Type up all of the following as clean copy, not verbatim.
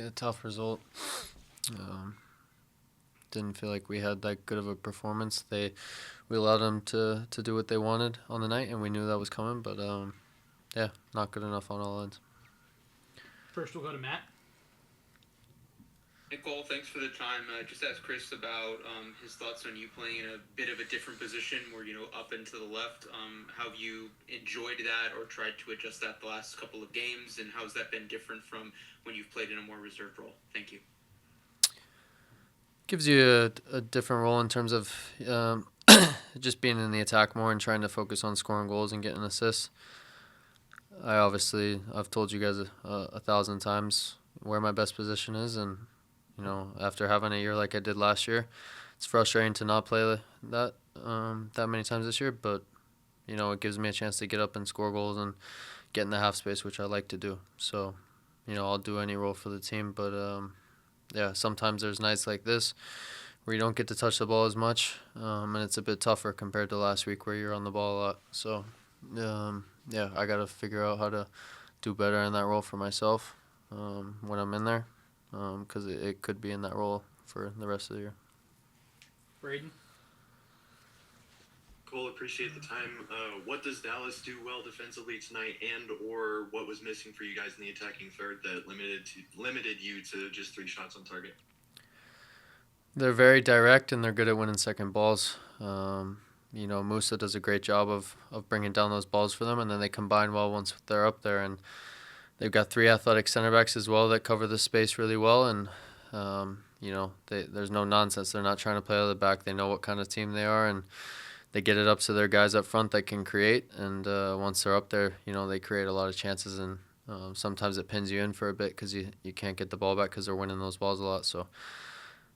Yeah, tough result. Um, didn't feel like we had that good of a performance. We allowed them to do what they wanted on the night, and we knew that was coming. But yeah, not good enough on all ends. First, we'll go to Matt. Hey Cole, thanks for the time. Just ask Chris about his thoughts on you playing in a bit of a different position, where up and to the left. How have you enjoyed that, or tried to adjust that the last couple of games, and how's that been different from when you've played in a more reserved role? Thank you. Gives you a different role in terms of just being in the attack more and trying to focus on scoring goals and getting assists. I've told you guys a thousand times where my best position is, and after having a year like I did last year, it's frustrating to not play that many times this year. But it gives me a chance to get up and score goals and get in the half space, which I like to do. So, I'll do any role for the team. But yeah, sometimes there's nights like this where you don't get to touch the ball as much, and it's a bit tougher compared to last week where you're on the ball a lot. So, yeah, I got to figure out how to do better in that role for myself when I'm in there, because it could be in that role for the rest of the year. Braden. Cole, appreciate the time. What does Dallas do well defensively tonight, or what was missing for you guys in the attacking third that limited you to just 3 shots on target? They're very direct and they're good at winning second balls. Musa does a great job of bringing down those balls for them, and then they combine well once they're up there. And they've got 3 athletic center backs as well that cover the space really well. And there's no nonsense. They're not trying to play out of the back. They know what kind of team they are, and they get it up to their guys up front that can create. And once they're up there, they create a lot of chances. And sometimes it pins you in for a bit because you can't get the ball back because they're winning those balls a lot. So,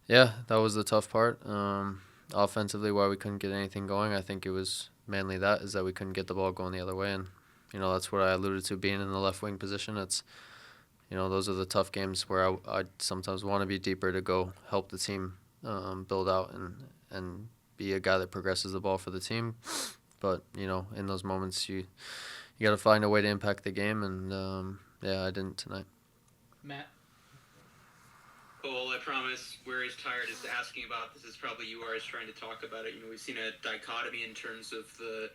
yeah, that was the tough part. Offensively, why we couldn't get anything going, I think it was mainly that we couldn't get the ball going the other way. And, that's what I alluded to being in the left wing position. It's, those are the tough games where I sometimes want to be deeper to go help the team build out and be a guy that progresses the ball for the team. But, in those moments, you got to find a way to impact the game. And, yeah, I didn't tonight. Matt. Cole, I promise we're as tired as asking about this as probably you are as trying to talk about it. We've seen a dichotomy in terms of the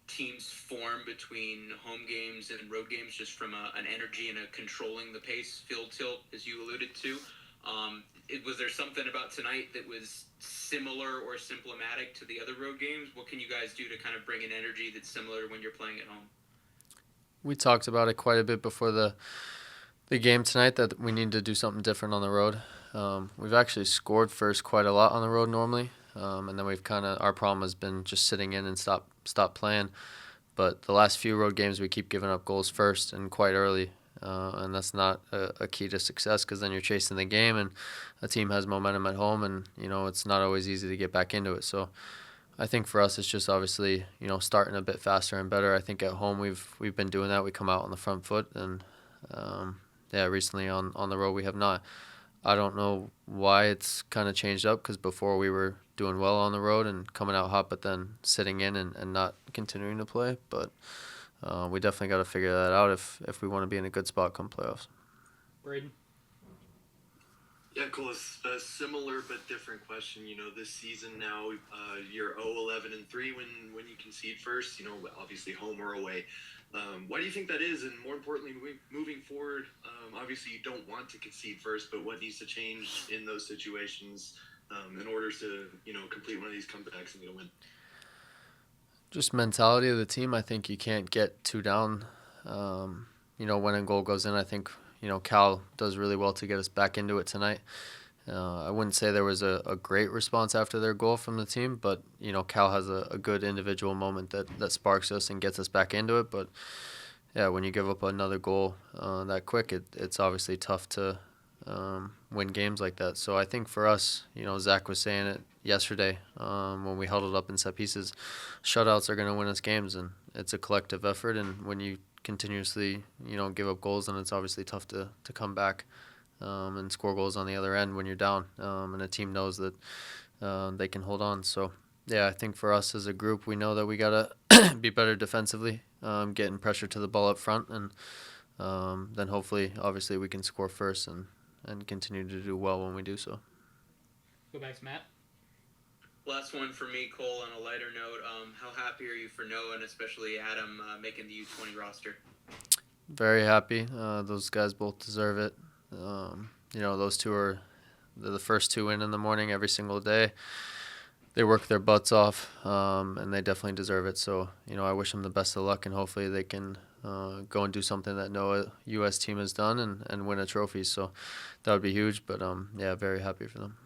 team's form between home games and road games, just from an energy and a controlling the pace field tilt, as you alluded to. Was there something about tonight that was similar or symptomatic to the other road games? What can you guys do to kind of bring an energy that's similar to when you're playing at home? We talked about it quite a bit before the game tonight, that we need to do something different on the road. We've actually scored first quite a lot on the road normally, and then our problem has been just sitting in and stop playing. But the last few road games, we keep giving up goals first and quite early, and that's not a key to success, because then you're chasing the game, and a team has momentum at home, and it's not always easy to get back into it. So I think for us, it's just obviously starting a bit faster and better. I think at home we've been doing that. We come out on the front foot, and yeah, recently on the road we have not. I don't know why it's kind of changed up, because before we were doing well on the road and coming out hot, but then sitting in and not continuing to play. But we definitely got to figure that out if we want to be in a good spot come playoffs. Braden. Yeah, cool. It's a similar but different question. This season now, you're 0-11-3 when you concede first. Obviously home or away. Why do you think that is? And more importantly, moving forward, obviously you don't want to concede first, but what needs to change in those situations in order to complete one of these comebacks and get a win? Just mentality of the team. I think you can't get too down. When a goal goes in, I think Cal does really well to get us back into it tonight. I wouldn't say there was a great response after their goal from the team, but Cal has a good individual moment that sparks us and gets us back into it. But yeah, when you give up another goal that quick, it's obviously tough to win games like that. So I think for us, Zach was saying it yesterday when we huddled up in set pieces, shutouts are going to win us games, and it's a collective effort. And when you continuously give up goals, then it's obviously tough to come back and score goals on the other end when you're down, and a team knows that they can hold on. So yeah, I think for us as a group, we know that we got to be better defensively, getting pressure to the ball up front, and then hopefully obviously we can score first and and continue to do well when we do so. Go back to Matt. Last one for me, Cole. On a lighter note, how happy are you for Noah and especially Adam making the U20 roster? Very happy. Those guys both deserve it. Those two are the first two in the morning every single day. They work their butts off, and they definitely deserve it. So, I wish them the best of luck, and hopefully they can go and do something that no U.S. team has done and win a trophy. So that would be huge. But, very happy for them.